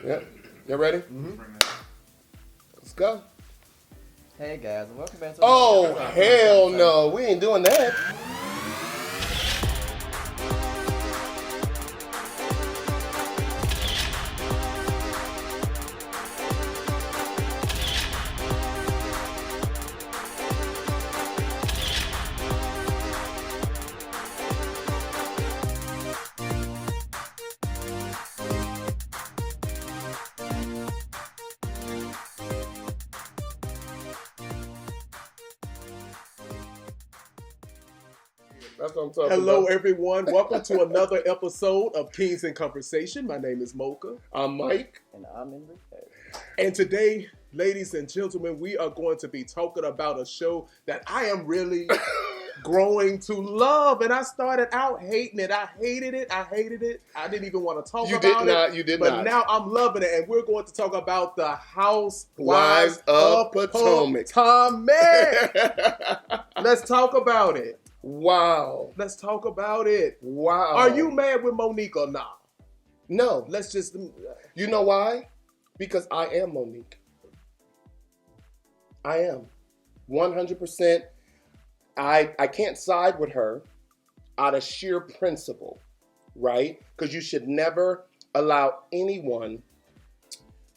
Yep. You ready? Mm-hmm. Let's go. Hey guys, welcome back to Oh, hell no. We ain't doing that. That's what I'm talking Hello, about. everyone. Welcome to another episode of Kingz in Konversation. My name is Mocha. I'm Mike. And I'm Enrique. And today, ladies and gentlemen, we are going to be talking about a show that I am really growing to love. And I started out hating it. I hated it. I didn't even want to talk about it. You did but not. But now I'm loving it. And we're going to talk about the Housewives Wives of Potomac. Let's talk about it. Wow. Let's talk about it. Wow. Are you mad with Monique or not? No. Let's just... You know why? Because I am Monique. I am. 100%. I can't side with her out of sheer principle, right? Because you should never allow anyone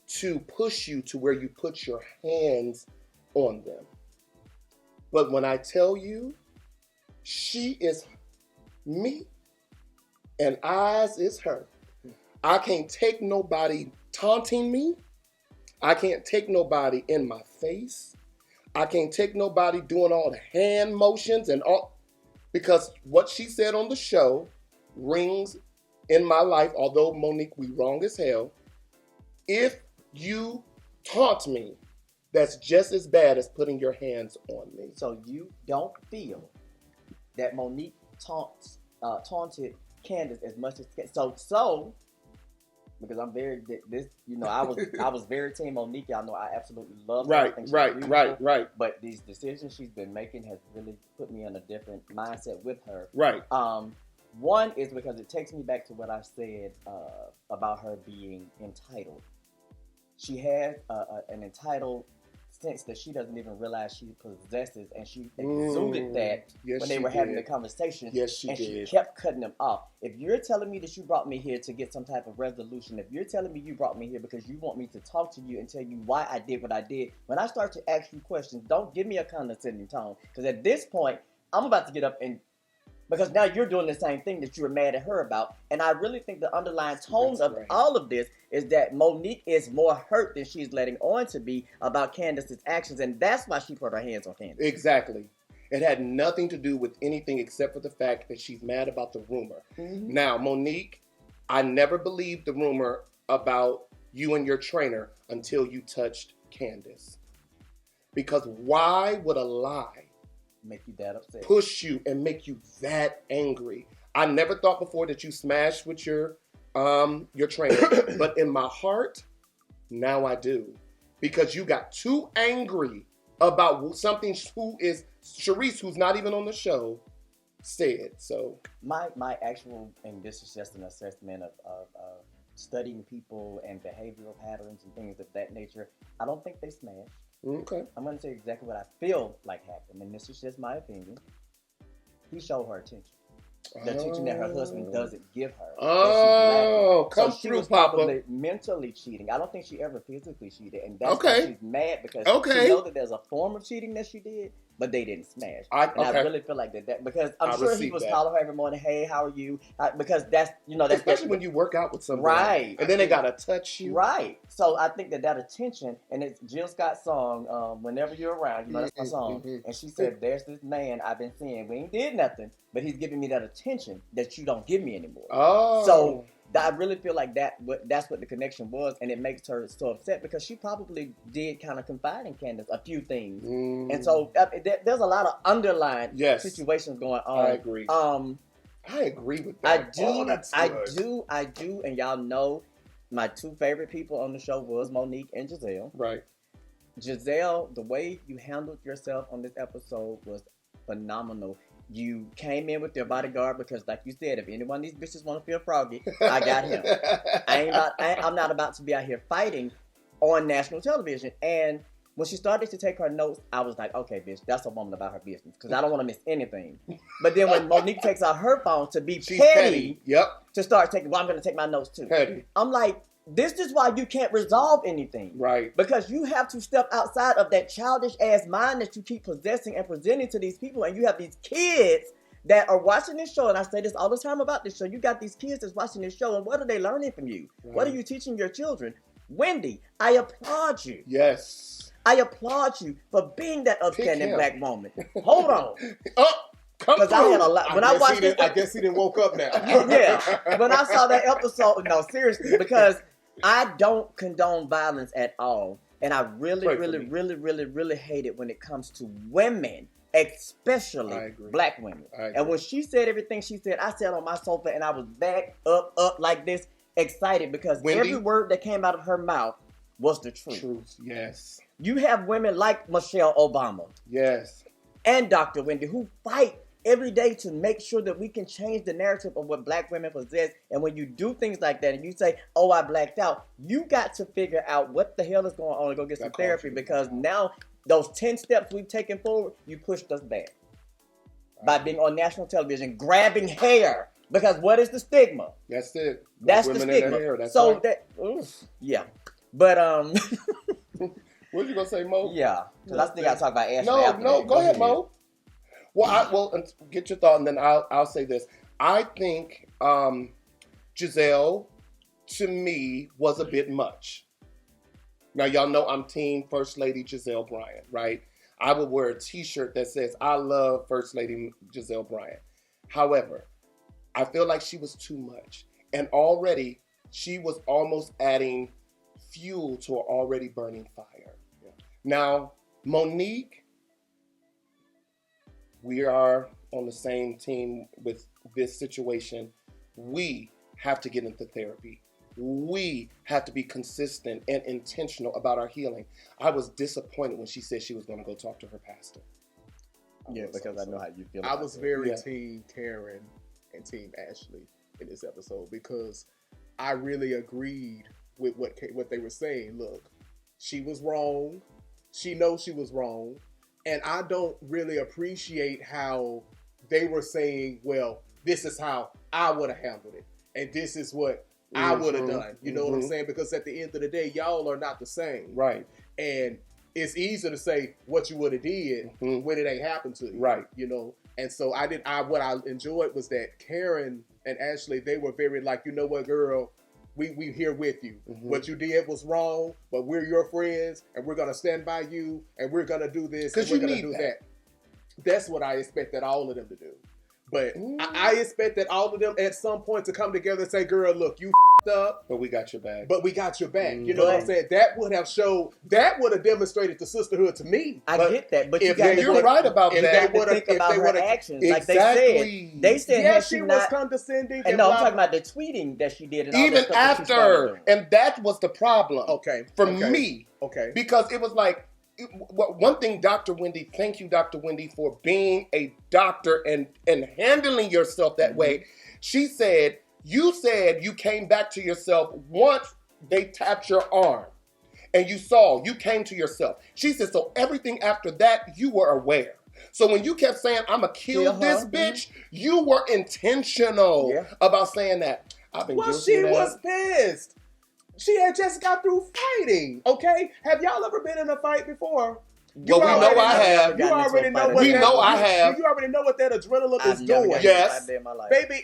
to push you to where you put your hands on them. But when I tell you, she is me and Oz is her. I can't take nobody taunting me. I can't take nobody in my face. I can't take nobody doing all the hand motions and all, because what she said on the show rings in my life, although Monique, we wrong as hell. If you taunt me, that's just as bad as putting your hands on me. So you don't feel that Monique taunted Candace as much as so because I'm very I was very team Monique. Y'all know I absolutely love her. I think she's beautiful. Right. But these decisions she's been making has really put me in a different mindset with her. Right. One is because it takes me back to what I said about her being entitled. She has an entitled sense that she doesn't even realize she possesses, and she exuded that when they were having the conversation. Yes, she did. She kept cutting them off. If you're telling me that you brought me here to get some type of resolution, if you're telling me you brought me here because you want me to talk to you and tell you why I did what I did, when I start to ask you questions, don't give me a condescending tone. Because at this point, I'm about to get up and... Because now you're doing the same thing that you were mad at her about. And I really think the underlying tone all of this is that Monique is more hurt than she's letting on to be about Candace's actions. And that's why she put her hands on Candace. Exactly. It had nothing to do with anything except for the fact that she's mad about the rumor. Mm-hmm. Now, Monique, I never believed the rumor about you and your trainer until you touched Candace. Because why would a lie make you that upset, push you and make you that angry? I never thought before that you smashed with your trainer, but in my heart, now I do, because you got too angry about something who is Sharice, who's not even on the show, said. So my actual, and this is just an assessment of studying people and behavioral patterns and things of that nature. I don't think they smashed. Okay. I'm going to tell you exactly what I feel like happened, and this is just my opinion. He showed her attention. The attention that her husband doesn't give her. Oh, come she through, was Papa. Probably mentally cheating. I don't think she ever physically cheated, and that's why she's mad, because she knows that there's a form of cheating that she did, but they didn't smash. I really feel like that because I'm sure he was calling her every morning, "Hey, how are you?" Because that's especially when you work out with somebody, right? And then they gotta touch you, right? So I think that attention, and it's Jill Scott's song, "Whenever You're Around," that's my song, and she said, "There's this man I've been seeing. We ain't did nothing, but he's giving me that attention that you don't give me anymore." Oh, so I really feel like that's what the connection was, and it makes her so upset because she probably did kind of confide in Candace a few things, and so there's a lot of underlying situations going on. I agree. I agree with that. I do, and y'all know my two favorite people on the show was Monique and Giselle. Right. Giselle, the way you handled yourself on this episode was phenomenal. You came in with your bodyguard because, like you said, if any one of these bitches want to feel froggy, I got him. I'm not about to be out here fighting on national television. And when she started to take her notes, I was like, okay, bitch, that's a woman about her business because I don't want to miss anything. But then when Monique takes out her phone to be petty, Yep. to start taking, well, I'm going to take my notes too. Petty. I'm like, this is why you can't resolve anything. Right. Because you have to step outside of that childish ass mind that you keep possessing and presenting to these people. And you have these kids that are watching this show. And I say this all the time about this show. You got these kids that's watching this show. And what are they learning from you? Right. What are you teaching your children? Wendy, I applaud you. Yes. I applaud you for being that upstanding black woman. Hold on. Because I had a lot. When I watched it, I guess he didn't woke up now. Yeah. When I saw that episode, no, seriously, because I don't condone violence at all. And I really hate it when it comes to women, especially black women. And when she said everything she said, I sat on my sofa and I was back up like this, excited because every word that came out of her mouth was the truth. Yes. You have women like Michelle Obama. Yes. And Dr. Wendy who fight every day to make sure that we can change the narrative of what black women possess. And when you do things like that and you say, oh, I blacked out, you got to figure out what the hell is going on and go get some therapy because now those 10 steps we've taken forward, you pushed us back. By being on national television, grabbing hair. Because what is the stigma? That's it. That's the stigma. That's so right. Yeah. But what you gonna say, Mo? Yeah, because I think I talk about Ashley. No, go ahead, Mo. Well, get your thought, and then I'll say this. I think Giselle, to me, was a bit much. Now, y'all know I'm Team First Lady Giselle Bryant, right? I would wear a T-shirt that says, I love First Lady Giselle Bryant. However, I feel like she was too much. And already, she was almost adding fuel to an already burning fire. Yeah. Now, Monique, we are on the same team with this situation. We have to get into therapy. We have to be consistent and intentional about our healing. I was disappointed when she said she was going to go talk to her pastor. Yeah, because I know how you feel. I was very team Karen and team Ashley in this episode because I really agreed with what they were saying. Look, she was wrong. She knows she was wrong. And I don't really appreciate how they were saying, well, this is how I would have handled it. And this is what I would have done. You know what I'm saying? Because at the end of the day, y'all are not the same. Right. And it's easy to say what you would have did when it ain't happened to you. Right. You know? And so what I enjoyed was that Karen and Ashley, they were very like, you know what, girl, we here with you. What you did was wrong, but we're your friends, and we're gonna stand by you, and we're gonna do this, and we're gonna do that. That's what I expected all of them to do. But I expected all of them at some point to come together and say, girl, look, you f***ed up. But we got your back. You know what I'm saying? That would have demonstrated the sisterhood to me. I get that. But you're right about that. They would think about her actions. Exactly. Like they said yes, she was condescending. And no, I'm talking about the tweeting that she did. And even after. And that was the problem. For me. Okay. Because it was like, one thing, Dr. Wendy, thank you, Dr. Wendy, for being a doctor and handling yourself that way. She said you came back to yourself once they tapped your arm and you came to yourself. She said, so everything after that, you were aware. So when you kept saying, I'm going to kill this bitch, you were intentional about saying that. She was pissed. She had just got through fighting, okay? Have y'all ever been in a fight before? We know I have. You already know what You already know what that adrenaline is doing. Yes. Baby,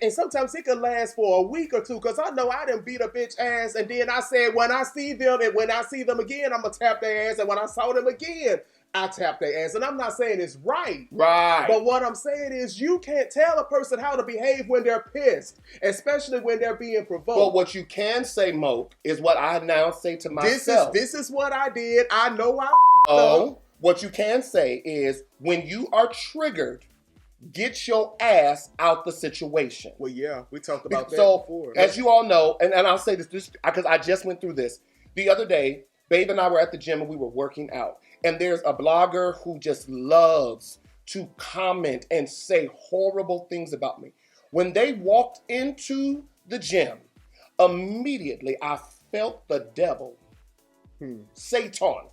and sometimes it could last for a week or two, because I know I done beat a bitch ass, and then I said, when I see them again, I'm going to tap their ass, and when I saw them again, I tap their ass. And I'm not saying it's right. Right. But what I'm saying is you can't tell a person how to behave when they're pissed, especially when they're being provoked. But what you can say, Moke, is what I now say to myself. This is what I did. I know I what you can say is when you are triggered, get your ass out the situation. Well, yeah, we talked about that before. As you all know, and I'll say this because I just went through this. The other day, Babe and I were at the gym and we were working out. And there's a blogger who just loves to comment and say horrible things about me. When they walked into the gym, immediately I felt the devil, Satan,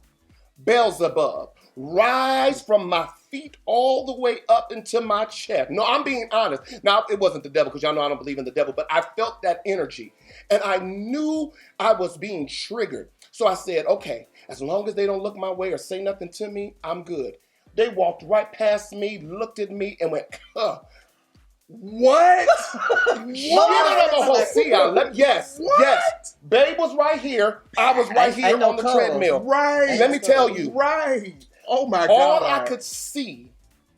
Beelzebub, rise from my feet all the way up into my chest. No, I'm being honest. Now, it wasn't the devil, because y'all know I don't believe in the devil, but I felt that energy. And I knew I was being triggered. So I said, okay, as long as they don't look my way or say nothing to me, I'm good. They walked right past me, looked at me, and went, what? Yes. Babe was right here. I was right here on the treadmill. Right. Let me tell you. Right. Oh my God. All I could see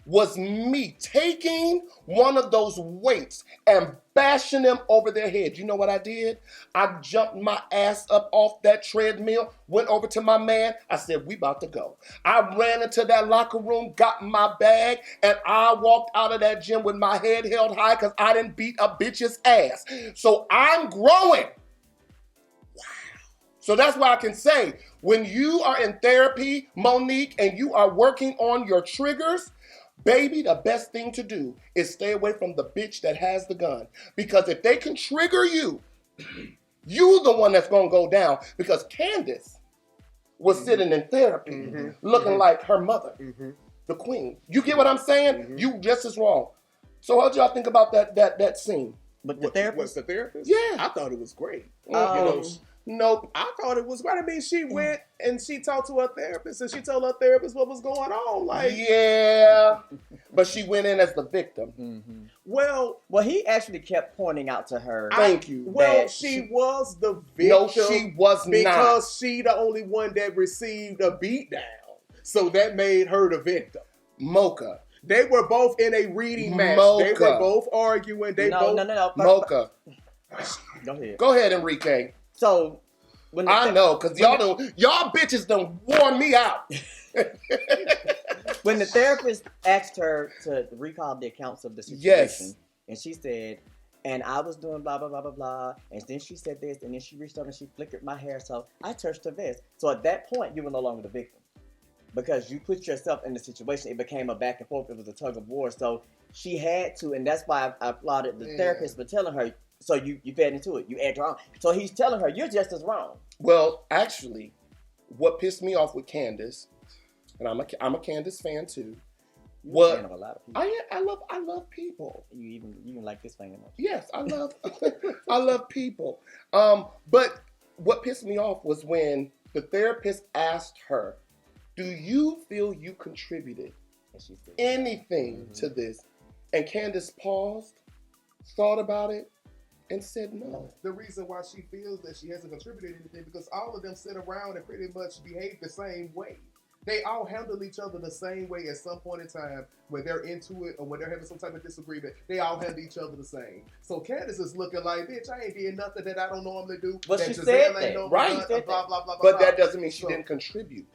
was me taking one of those weights and bashing them over their head. You know what I did? I jumped my ass up off that treadmill, went over to my man. I said, we about to go. I ran into that locker room, got my bag, and I walked out of that gym with my head held high because I didn't beat a bitch's ass. So I'm growing. So that's why I can say, when you are in therapy, Monique, and you are working on your triggers, baby, the best thing to do is stay away from the bitch that has the gun. Because if they can trigger you, you the one that's going to go down. Because Candace was sitting in therapy looking like her mother, the queen. You get what I'm saying? You just as wrong. So how do y'all think about that scene? But the therapist? Was the therapist? Yeah. I thought it was great. Nope. I thought it was great. I mean, she went and she talked to her therapist and she told her therapist what was going on. Like, yeah, but she went in as the victim. Well, he actually kept pointing out to her. Thank you. Well, she was the victim. No, she was not. Because she the only one that received a beatdown. So that made her the victim. Mocha. They were both in a reading match. Mocha. They were both arguing. No. Mocha. Go ahead, Enrique. So, I know, because y'all bitches done wore me out. When the therapist asked her to recall the accounts of the situation, and she said, and I was doing blah, blah, blah, blah, blah, and then she said this, and then she reached up and she flickered my hair, so I touched her vest. So at that point, you were no longer the victim. Because you put yourself in the situation, it became a back and forth, it was a tug of war. So she had to, and that's why I applauded the therapist for telling her, so you fed into it. You add wrong. So he's telling her, you're just as wrong. Well, actually, what pissed me off with Candace, and I'm a Candace fan too. You're a fan of a lot of people. I love people. You even like this fan. Yes, I love people. But what pissed me off was when the therapist asked her, do you feel you contributed anything to this? And Candace paused, thought about it, and said no. The reason why she feels that she hasn't contributed anything because all of them sit around and pretty much behave the same way. They all handle each other the same way at some point in time when they're into it or when they're having some type of disagreement. They all handle each other the same. So Candace is looking like, bitch, I ain't did nothing that I don't normally do. But that she Giselle said ain't that. normally Right. done, blah, blah, blah, But blah. that doesn't mean she didn't contribute.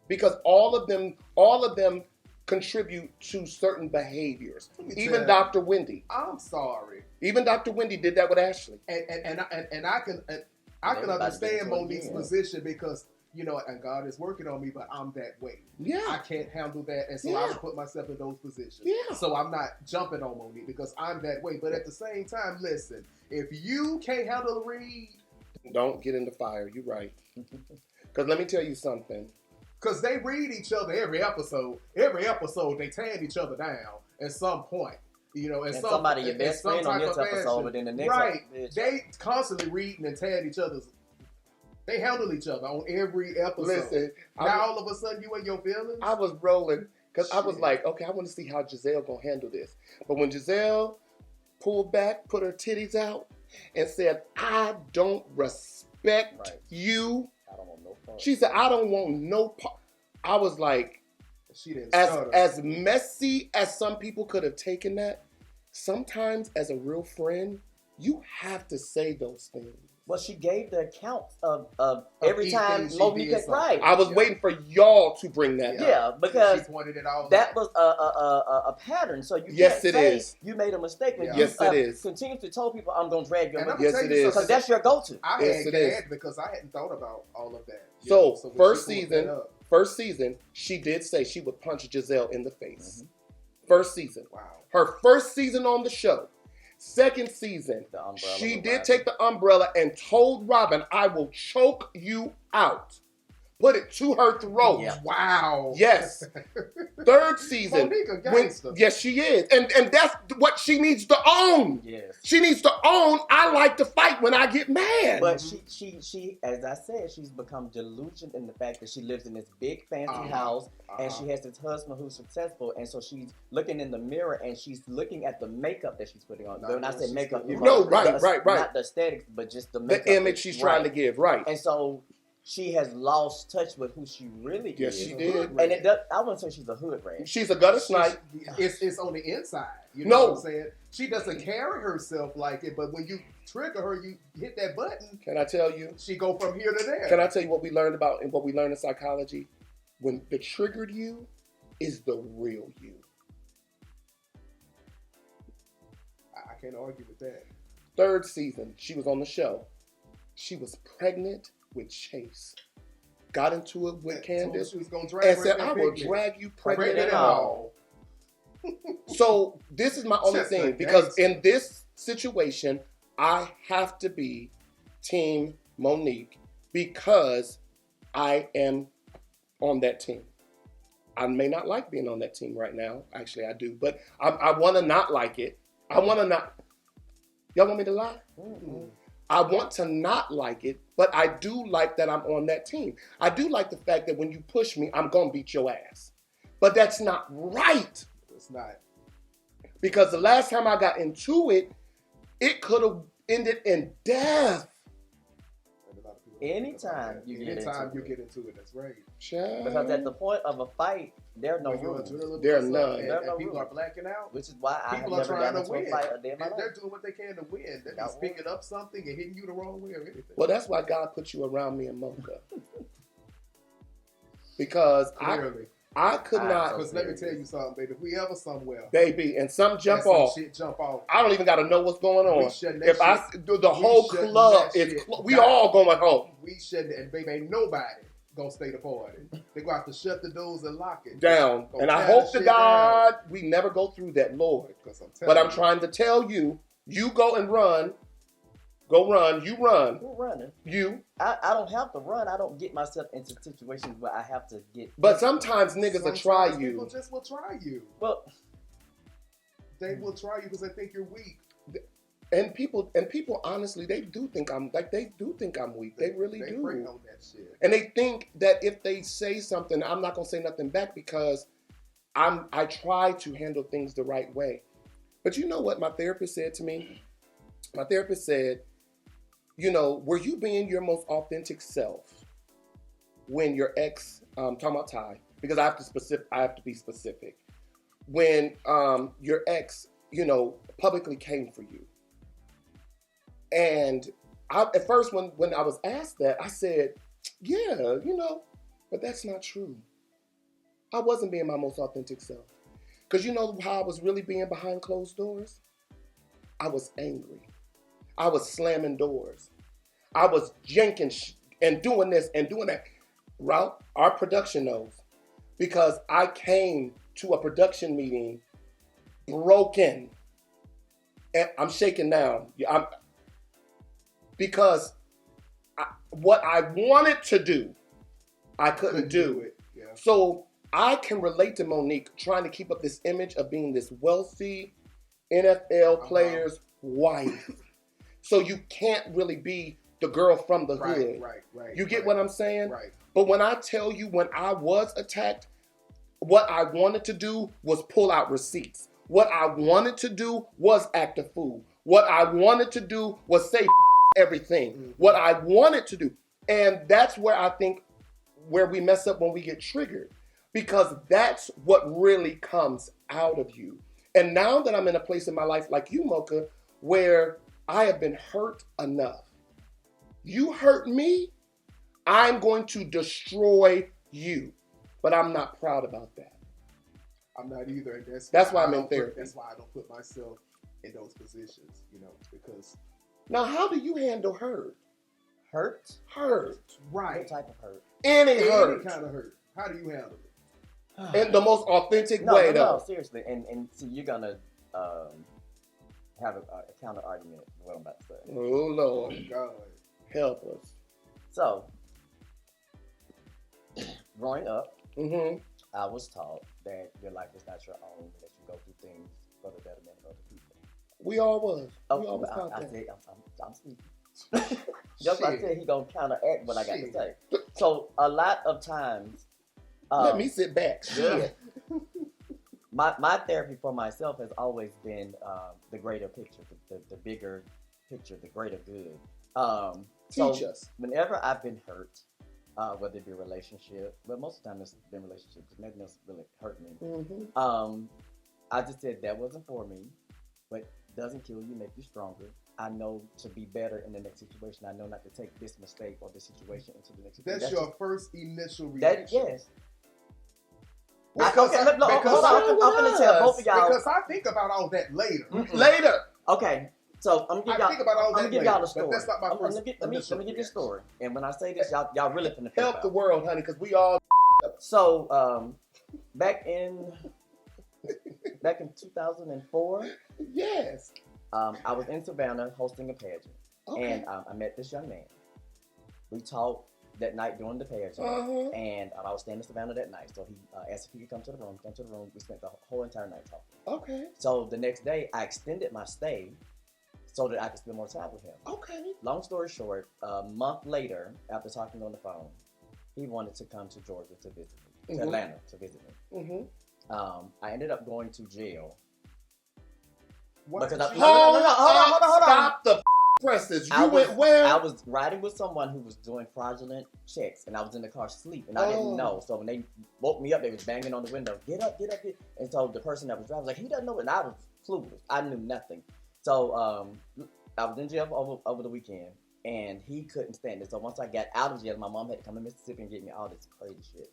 Because all of them contribute to certain behaviors. Even Dr. Wendy. I'm sorry. Even Dr. Wendy did that with Ashley. And I can understand Monique's position because, you know, and God is working on me, but I'm that way. Yeah. I can't handle that, and so I would put myself in those positions. Yeah. So I'm not jumping on Monique because I'm that way. But at the same time, listen, if you can't handle the read, don't get in the fire. You're right. Because let me tell you something. Because they read each other every episode. Every episode, they tearing each other down at some point. You know, and somebody your best friend on this episode, but then the next right. Bitch. They constantly reading and tearing each other's. They handle each other on every episode. Listen, now all of a sudden you in your feelings? I was rolling because I was like, okay, I want to see how Giselle gonna handle this. But when Giselle pulled back, put her titties out, and said, I don't respect you. I don't want no part. She said, I don't want no part. I was like, she didn't as messy as some people could have taken that, sometimes as a real friend, you have to say those things. Well, she gave the accounts of every time Monique had right. I was waiting for y'all to bring that up. Yeah, because she pointed it all that out. was a pattern. So you can't say you made a mistake. When you continuously told people, I'm going to drag your money. Yes, it is. Because that's your go-to. I had gagged because I hadn't thought about all of that. So, first first season, she did say she would punch Giselle in the face. First season. Wow. Her first season on the show. Second season, she did take the umbrella and told Robin, I will choke you out. Put it to her throat. Yeah. Wow. Yes. Third season. Monique a gangster. Yes, she is. And that's what she needs to own. Yes. She needs to own, I like to fight when I get mad. But she, as I said, she's become delusioned in the fact that she lives in this big fancy house and she has this husband who's successful, and so she's looking in the mirror and she's looking at the makeup that she's putting on. When I say makeup, right. Not the aesthetics, but just the makeup. The image she's trying to give, right. And so she has lost touch with who she really is. Yes, she did. And it does, I wouldn't say she's a hood rat. She's a gutter snipe. It's on the inside. You know what I'm saying? She doesn't carry herself like it, but when you trigger her, you hit that button. Can I tell you? She go from here to there. Can I tell you what we learned about and what we learned in psychology? When the triggered you is the real you. I can't argue with that. Third season, she was on the show. She was pregnant with Chase. Got into it with Candace. She was gonna drag and her said, I will drag you pregnant and all. So this is my only Just thing, a because gangster. in this situation, I have to be Team Monique because I am on that team. I may not like being on that team right now. Actually, I do. But I want to not like it. I want to not. Y'all want me to lie? Mm-hmm. I want to not like it, but I do like that I'm on that team. I do like the fact that when you push me, I'm going to beat your ass. But that's not right. It's not. Because the last time I got into it, it could have ended in death. Anytime you get into it, that's right. Child. Because at the point of a fight, there are no rules. There are none. And people are blacking out. Which is why I have People are never trying gotten to into win. a fight a day in my life. They're doing what they can to win. They're just picking up something and hitting you the wrong way or anything. Well, that's why God put you around me and Mocha. Because I could not. Because let me tell you something, baby. If we ever somewhere, baby, and some jump some off. shit jump off. I don't even got to know what's going on. If I do the we whole shutting club that is, shit we down. all going home. We shouldn't, and baby, ain't nobody gonna stay the party. They gonna have to shut the doors and lock it Down. Gonna And I tear hope the to shit God we never go through that, Lord. But I'm trying to tell you, you go and run. Go run. You run. Who's running? You. I don't have to run. I don't get myself into situations where I have to get. But sometimes niggas will try you. People just will try you. Well, they will try you because they think you're weak. And people honestly, they do think I'm weak. They really they do. prey on that shit. And they think that if they say something, I'm not gonna say nothing back because I try to handle things the right way. But you know what my therapist said to me? My therapist said, you know, were you being your most authentic self when your ex, talking about Ty, because I have to be specific. When your ex, you know, publicly came for you. And at first when I was asked that, I said, yeah, you know, but that's not true. I wasn't being my most authentic self. Because you know how I was really being behind closed doors? I was angry. I was slamming doors. I was janking and doing this and doing that. RHOP, our production knows. Because I came to a production meeting broken. And I'm shaking now. Because what I wanted to do, I couldn't do it. Yeah. So I can relate to Monique trying to keep up this image of being this wealthy NFL player's wife. So you can't really be the girl from the hood. Right. You get what I'm saying? Right. But when I tell you, when I was attacked, what I wanted to do was pull out receipts. What I wanted to do was act a fool. What I wanted to do was say everything. Mm-hmm. What I wanted to do. And that's where I think where we mess up when we get triggered. Because that's what really comes out of you. And now that I'm in a place in my life like you, Mocha, where I have been hurt enough. You hurt me, I'm going to destroy you. But I'm not proud about that. I'm not either. And that's why I'm in therapy. That's why I don't put myself in those positions, you know, because... Now, how do you handle hurt? Hurt? Hurt. Right. What type of hurt? Any hurt. Any kind of hurt. How do you handle it? In the most authentic No, way, no, though. no, seriously. And see, you're gonna have a counter argument with what I'm about to say. Oh, Lord. Oh, God. Help us. So, growing up, Mm-hmm. I was taught that your life is not your own, that you go through things for the betterment of other people. We all was. Oh, We all was taught I that. said, I'm speaking. Just like I said, he gonna counteract what I got to Shit. say. So, a lot of times, Let me sit back. Shit. my therapy for myself has always been the greater picture, the bigger picture, the greater good. Teach us. Whenever I've been hurt, whether it be a relationship, but most of the time it's been relationships, nothing else really hurt me. Mm-hmm. I just said that wasn't for me, but doesn't kill you, make you stronger. I know to be better in the next situation. I know not to take this mistake or this situation into the next situation. That's your first initial That, reaction. yes. Because Okay, hold on. I'm gonna tell both of y'all. Because I think about all that later. Later. Okay, so I'm gonna I think about all that give y'all later, a story. but that's not my first let me initial give you a reaction. story. And when I say this, y'all really finna flip Help the out. world, honey, because we all. So back in 2004, Yes. I was in Savannah hosting a pageant, Okay. and I met this young man. We talked that night during the pageant, Uh-huh. and I was staying in Savannah that night. So he asked if he could come to the room. Came to the room. We spent the whole entire night talking. Okay. So the next day, I extended my stay so that I could spend more time with him. Okay. Long story short, a month later, after talking on the phone, he wanted to come to Georgia to visit me, to Mhm. Atlanta to visit me. Mm-hmm. I ended up going to jail. What? Because I- Hold hold on. Stop the presses. You went where? I was riding with someone who was doing fraudulent checks, and I was in the car asleep, and I didn't know. So when they woke me up, they was banging on the window, get up. And so the person that was driving was like, he doesn't know it. And I was clueless. I knew nothing. So I was in jail over the weekend, and he couldn't stand it. So once I got out of jail, my mom had to come to Mississippi and get me all this crazy shit.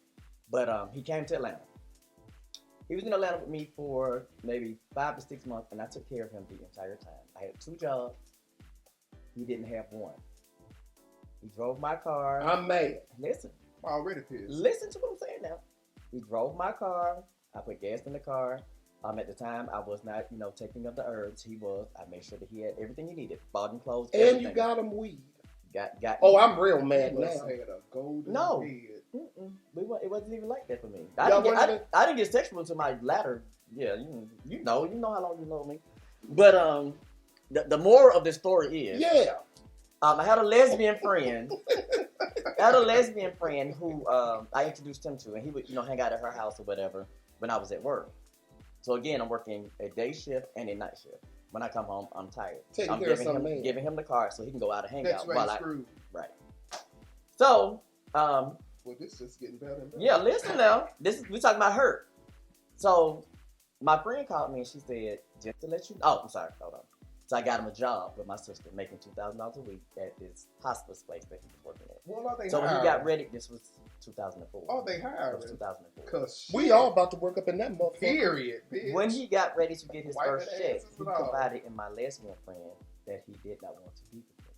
But he came to Atlanta. He was in Atlanta with me for maybe 5 to 6 months, and I took care of him the entire time. I had 2 jobs. He didn't have one. He drove my car. I'm mad. Listen Already pissed. to what I'm saying now. He drove my car. I put gas in the car. At the time, I was not, taking up the herbs. He was. I made sure that he had everything he needed. Bought him clothes. And everything. you got him weed. Got. Oh, I'm real mad He must now. have had a golden No. head. It wasn't even like that for me. Y'all wasn't I didn't get sexual until my latter. Yeah, you know how long you know me. But the moral of the story is, Yeah. I had a lesbian friend. Who I introduced him to, and he would hang out at her house or whatever when I was at work. So again, I'm working a day shift and a night shift. When I come home, I'm tired. Taking I'm care of some man. giving him the car so he can go out and hang That's out right, while screwed. right. So Well, this is getting better and better. yeah, listen now. We talking about hurt. So my friend called me and she said, just to let you know. Oh, I'm sorry. Hold on. So I got him a job with my sister, making $2,000 a week at this hospice place that he was working at. Well, are they So when he hired? got ready, this was 2004. Oh, they It hired. was 2004. Cause We all about to work up in that motherfucker. period, bitch. When he got ready to get his Wiping first check, asses he and all. confided in my lesbian friend that he did not want to be with me.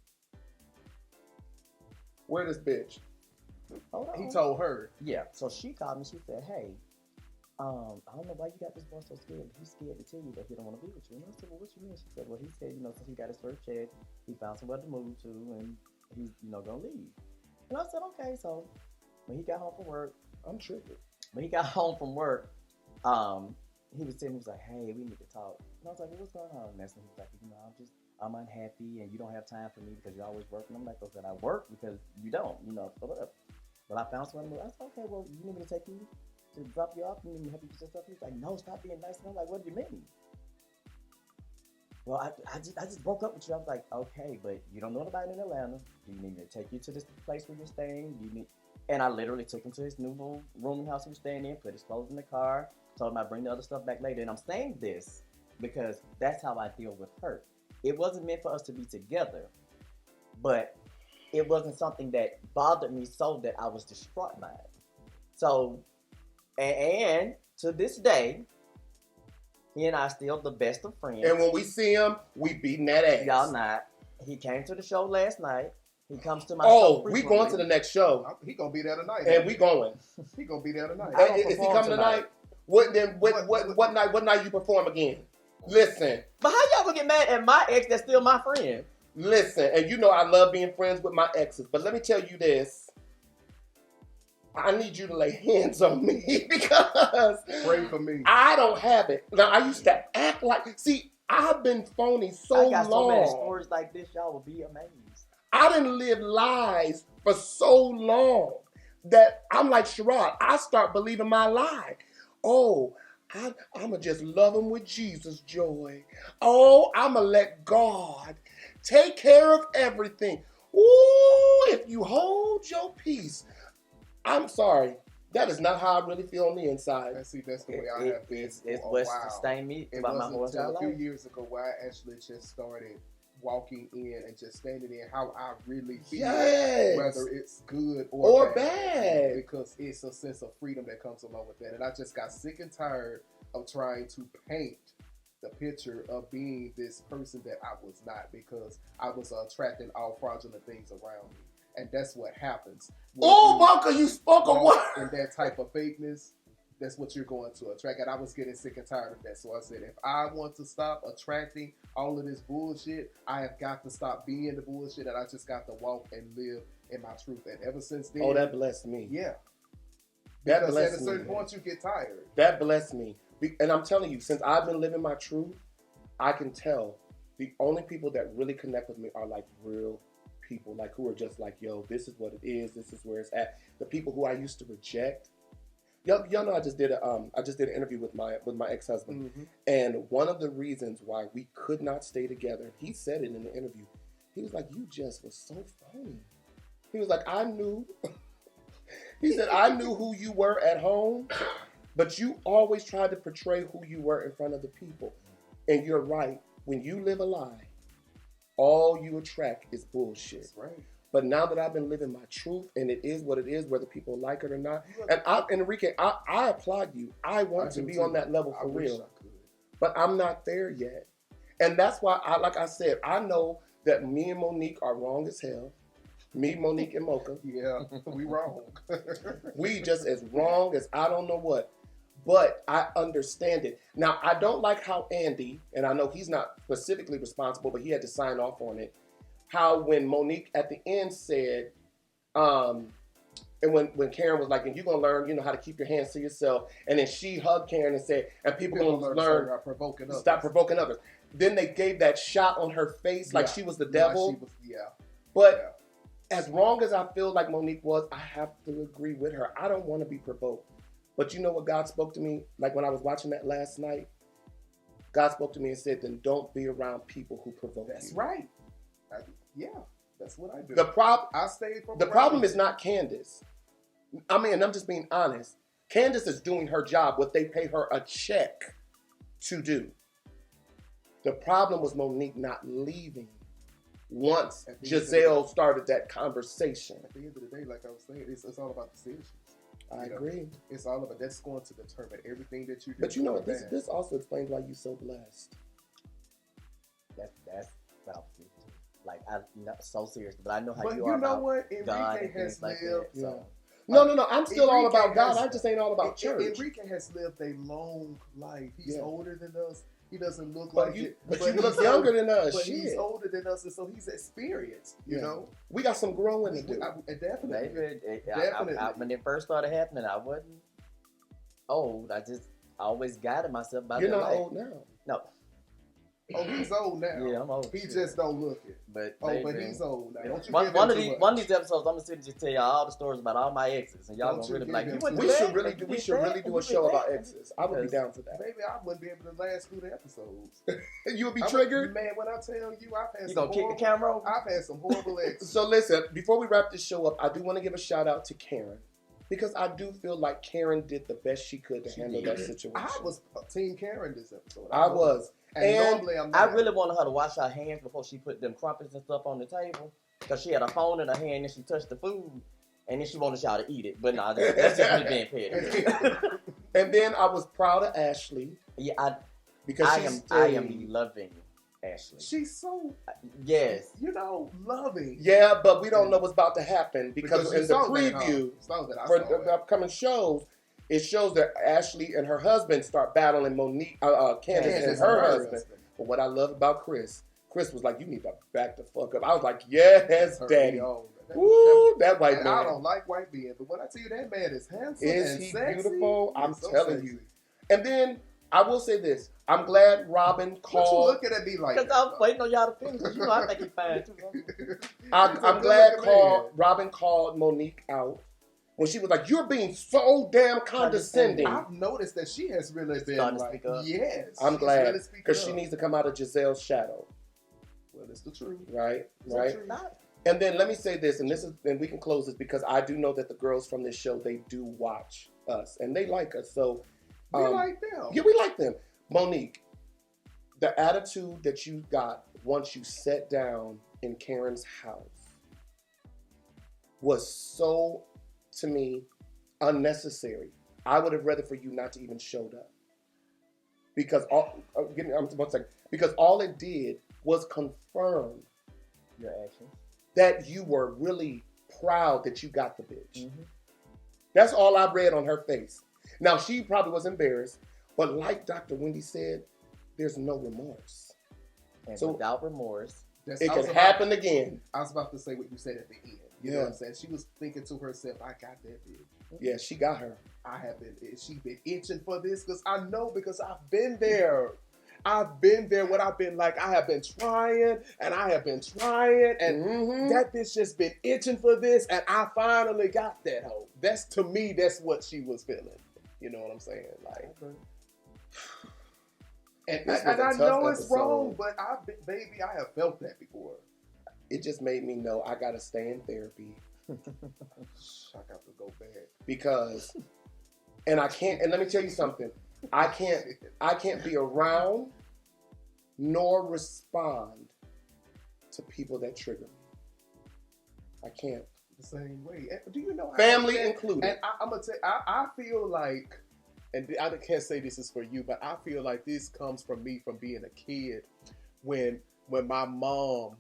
Where this bitch? Hold on. He told her. Yeah. So she called me. She said, "Hey, I don't know why you got this boy so scared. He's scared to tell you that he don't want to be with you." And I said, "Well, what you mean?" She said, "Well, he said, since he got his first check, he found somewhere to move to, and he's, gonna leave." And I said, "Okay." So when he got home from work, I'm tripping. he was sitting. He was like, "Hey, we need to talk." And I was like, "Well, what's going on?" And that's when he was like, I'm unhappy, and you don't have time for me because you're always working." I'm like, "Okay, I work because you don't, so whatever." Well, I found someone. I said, "Okay, well, you need me to take you to drop you off? You need me to help you get your stuff?" He was like, "No, stop being nice." And I'm like, "What do you mean?" "Well, I just broke up with you." I was like, "Okay, but you don't know anybody in Atlanta. Do you need me to take you to this place where you're staying? And I literally took him to his new little rooming house he was staying in, put his clothes in the car, told him I'd bring the other stuff back later. And I'm saying this because that's how I deal with hurt. It wasn't meant for us to be together, but it wasn't something that bothered me so that I was distraught by it. So, and to this day, he and I still the best of friends. And when we see him, we beating that ass. Y'all not. He came to the show last night. He comes to my show. We going to the next show. He gonna be there tonight. And we going. He gonna be there tonight. Is he coming tonight? What night you perform again? Listen. But how y'all gonna get mad at my ex that's still my friend? Listen, and you know I love being friends with my exes, but let me tell you this. I need you to lay hands on me because pray for me. I don't have it. Now, I used to act like, see, I've been phony so long. I got so many stories like this, y'all will be amazed. I didn't live lies for so long that I'm like Sherrod. I start believing my lie. Oh, I'm going to just love him with Jesus joy. Oh, I'm going to let God take care of everything. Ooh, if you hold your peace. I'm sorry. That is not how I really feel on the inside. That's the way I have been. It's what's sustained me. It wasn't until a few years ago where I actually just started walking in and just standing in how I really feel. Yes. Whether it's good or bad. Because it's a sense of freedom that comes along with that. And I just got sick and tired of trying to paint the picture of being this person that I was not, because I was attracting all fraudulent things around me. And that's what happens. Oh, Bunker, you spoke a word. And that type of fakeness, that's what you're going to attract. And I was getting sick and tired of that. So I said, if I want to stop attracting all of this bullshit, I have got to stop being the bullshit, and I just got to walk and live in my truth. And ever since then... Oh, that blessed me. Yeah. That because blessed at a certain point, you get tired. That blessed me. And I'm telling you, since I've been living my truth, I can tell the only people that really connect with me are like real people, like who are just like, yo, this is what it is, this is where it's at. The people who I used to reject, y'all know I just did an interview with my ex-husband, and one of the reasons why we could not stay together, he said it in the interview. He was like, you just was so phony. He was like, I knew. He said, I knew who you were at home, but you always tried to portray who you were in front of the people. And you're right. When you live a lie, all you attract is bullshit. That's right. But now that I've been living my truth, and it is what it is, whether people like it or not, and Enrique, I applaud you. I want to be on that level for real. But I'm not there yet. And that's why, like I said, I know that me and Monique are wrong as hell. Me, Monique, and Mocha. Yeah, we wrong. We just as wrong as I don't know what. But I understand it. Now, I don't like how Andy, and I know he's not specifically responsible, but he had to sign off on it, how when Monique at the end said, and when Karen was like, and you're going to learn, how to keep your hands to yourself. And then she hugged Karen and said, and people going to learn stop provoking others. Then they gave that shot on her face like she was the devil. But as wrong as I feel like Monique was, I have to agree with her. I don't want to be provoked. But you know what God spoke to me? Like when I was watching that last night, God spoke to me and said, then don't be around people who provoke you. That's right. That's what I do. I stayed from the problem is not Candace. I mean, and I'm just being honest. Candace is doing her job, what they pay her a check to do. The problem was Monique not leaving once Giselle started that conversation. At the end of the day, like I was saying, it's all about decisions. I agree. It's all about that's going to determine everything that you do. But you know what? This also explains why you're so blessed. That's about it. Like I'm not so serious, but I know how but you are. But you know about what? God Enrique has lived. So. No. I'm still all about God. I just ain't all about church. Enrique has lived a long life. He's older than us. He doesn't look but like you, it. But you look younger than us. But he's older than us, and so he's experienced. You know, we got some growing to do. Definitely. When it first started happening, I wasn't old. I always guided myself by. You're not old now. No. Oh, he's old now. Yeah, I'm old. He just don't look it. But he's old now. Don't you one of these episodes, I'm gonna sit and just tell y'all all the stories about all my exes, and y'all gonna really be like, we should really do a show about exes. I would be down for that. Maybe I wouldn't be able to last through the episodes. You would be triggered, man. When I tell you, I've had you gonna kick the camera over? I've had some horrible exes. So listen, before we wrap this show up, I do want to give a shout out to Karen. Because I do feel like Karen did the best she could to handle that situation. I was Team Karen this episode. I was. And normally I'm not. I really wanted her to wash her hands before she put them crumpets and stuff on the table. Because she had a phone in her hand and she touched the food. And then she wanted y'all to eat it. But no, that's just me being petty. And then I was proud of Ashley. Yeah, because I am loving Ashley. She's so, Yes. loving. Yeah, but we don't know what's about to happen because in the preview for the upcoming shows, it shows that Ashley and her husband start battling Candace and her husband. But what I love about Chris was like, you need to back the fuck up. I was like, yes, daddy. Woo, that white man. I don't like white men, but when I tell you that man is handsome and he sexy, beautiful? I'm telling you. And then I will say this. I'm glad Robin called. What you looking at me like? Because I was waiting on y'all to finish. I think he's fine too. I'm glad Robin called Monique out when she was like, "You're being so damn condescending." I've noticed that she has really been like, yes. I'm glad because she needs to come out of Giselle's shadow. Well, it's the truth, right? It's right. the truth. And then let me say this, and we can close this because I do know that the girls from this show, they do watch us and they like us. So we like them. Yeah, we like them. Monique, the attitude that you got once you sat down in Karen's house was so, to me, unnecessary. I would have rather for you not to even showed up. Because because all it did was confirm your actions. That you were really proud that you got the bitch. Mm-hmm. That's all I read on her face. Now, she probably was embarrassed, but like Dr. Wendy said, there's no remorse. And so, without remorse, it can happen again. I was about to say what you said at the end. You know what I'm saying? She was thinking to herself, I got that bitch. Yeah, she got her. She been itching for this because I know because I've been there. I've been there when I've been like, I have been trying and I have been trying and that bitch just been itching for this and I finally got that hoe. That's, to me, that's what she was feeling. You know what I'm saying? Like, and I know it's wrong, but I have felt that before. It just made me know I gotta stay in therapy. I got to go back because, and I can't. And let me tell you something. I can't be around nor respond to people that trigger me. I can't. The same way. Do you know how family included? And I'm gonna tell you, I feel like, and I can't say this is for you, but I feel like this comes from me from being a kid when my mom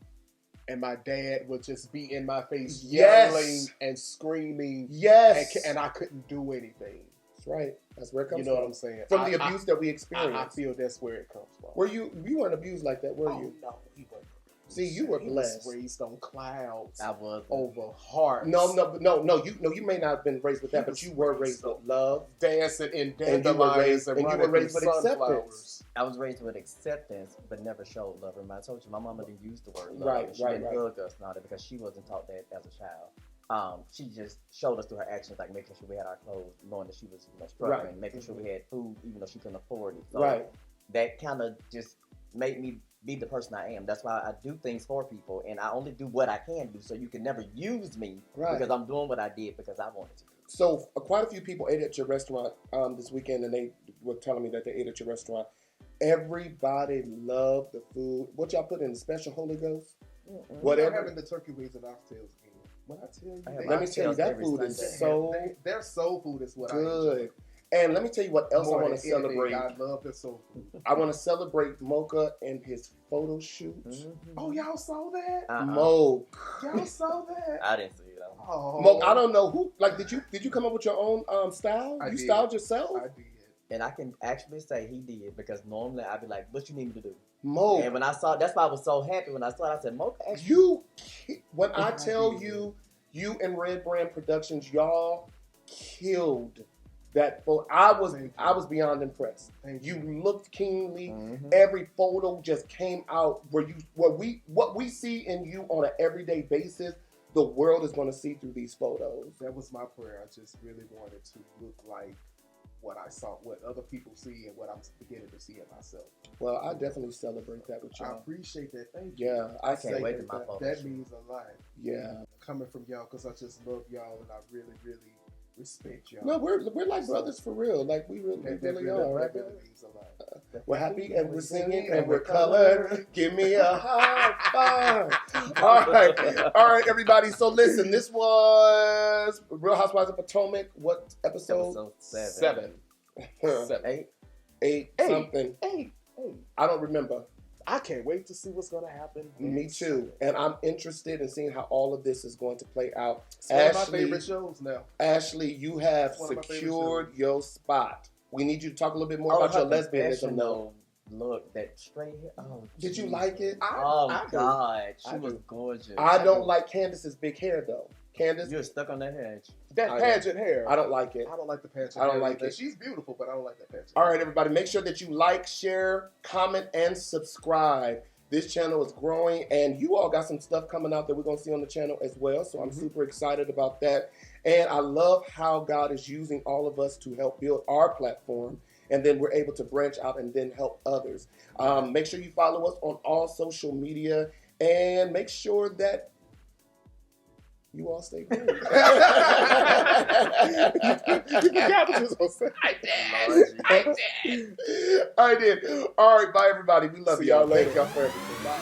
and my dad would just be in my face yelling and screaming. Yes. And I couldn't do anything. That's right. That's where it comes from. You know what I'm saying? From the abuse that we experienced. I feel that's where it comes from. Were you weren't abused like that, were you? No, he wasn't. See, you were blessed. He was raised on clouds. I was over hearts. No. You may not have been raised with that, but you were raised with love, dancing in and you were raised with acceptance. I was raised with acceptance, but never showed love. Remember, I told you my mama didn't use the word love. Right. She didn't hug us and all that because she wasn't taught that as a child. She just showed us through her actions, like making sure we had our clothes, knowing that she was struggling, making sure we had food, even though she couldn't afford it. So that kind of just made me be the person I am. That's why I do things for people, and I only do what I can do. So you can never use me because I'm doing what I did because I wanted to. So quite a few people ate at your restaurant this weekend, and they were telling me that they ate at your restaurant. Everybody loved the food. What y'all put in the special Holy Ghost? Whatever. Having the turkey wings and oxtails again. When I tell you, let me tell you, that food is so their soul food is what good. I enjoy. And let me tell you what else I want to celebrate. I love their soul food. I want to celebrate Mocha and his photo shoot. Oh, y'all saw that? Mocha. Y'all saw that? I didn't see it. Mocha, I don't know who. Like, did you come up with your own style? You styled yourself? I did. And I can actually say he did because normally I'd be like, "What you need me to do?" Mocha. And when I saw, that's why I was so happy when I saw it. I said, "Mocha, actually." When I tell you, you and Red Brand Productions, y'all killed that photo. I was beyond impressed. You looked keenly. Every photo just came out where what we see in you on an everyday basis. The world is going to see through these photos. That was my prayer. I just really wanted to look like what I saw, what other people see, and what I'm beginning to see in myself. Well, I definitely celebrate that with y'all. I appreciate that. Thank you. Yeah, I can't wait to my photo. That means a lot. Yeah, coming from y'all because I just love y'all and I really, really respect y'all. No, we're like brothers for real. Like we really are, right? That really means a lot. We're happy and we're singing and we're colored. Give me a high five. All right, everybody. So listen, this was Real Housewives of Potomac. What episode? 7. 8 something. 8. I don't remember. I can't wait to see what's going to happen. Me too. And I'm interested in seeing how all of this is going to play out. It's one of my favorite shows now. Ashley, you have One of my favorite secured your spot. We need you to talk a little bit more Oh, about your her lesbianism, though. confessional look, that straight hair. Oh, Did you Jesus. like it? Oh I do. God, she I was do. gorgeous. I don't like Candace's big hair, though. Candace, You're stuck on that hedge. That I pageant hair. I don't like it. I don't like the pageant I don't hair like either. it. She's beautiful, but I don't like that pageant. All right, everybody, make sure that you like, share, comment, and subscribe. This channel is growing, and you all got some stuff coming out that we're going to see on the channel as well, so I'm super excited about that. And I love how God is using all of us to help build our platform, and then we're able to branch out and then help others. Make sure you follow us on all social media, and make sure that you all stay green. You forgot what you was going to say. I did. All right, then. All right, bye, everybody. We love See y'all. y'all later. Thank y'all for everything. Bye.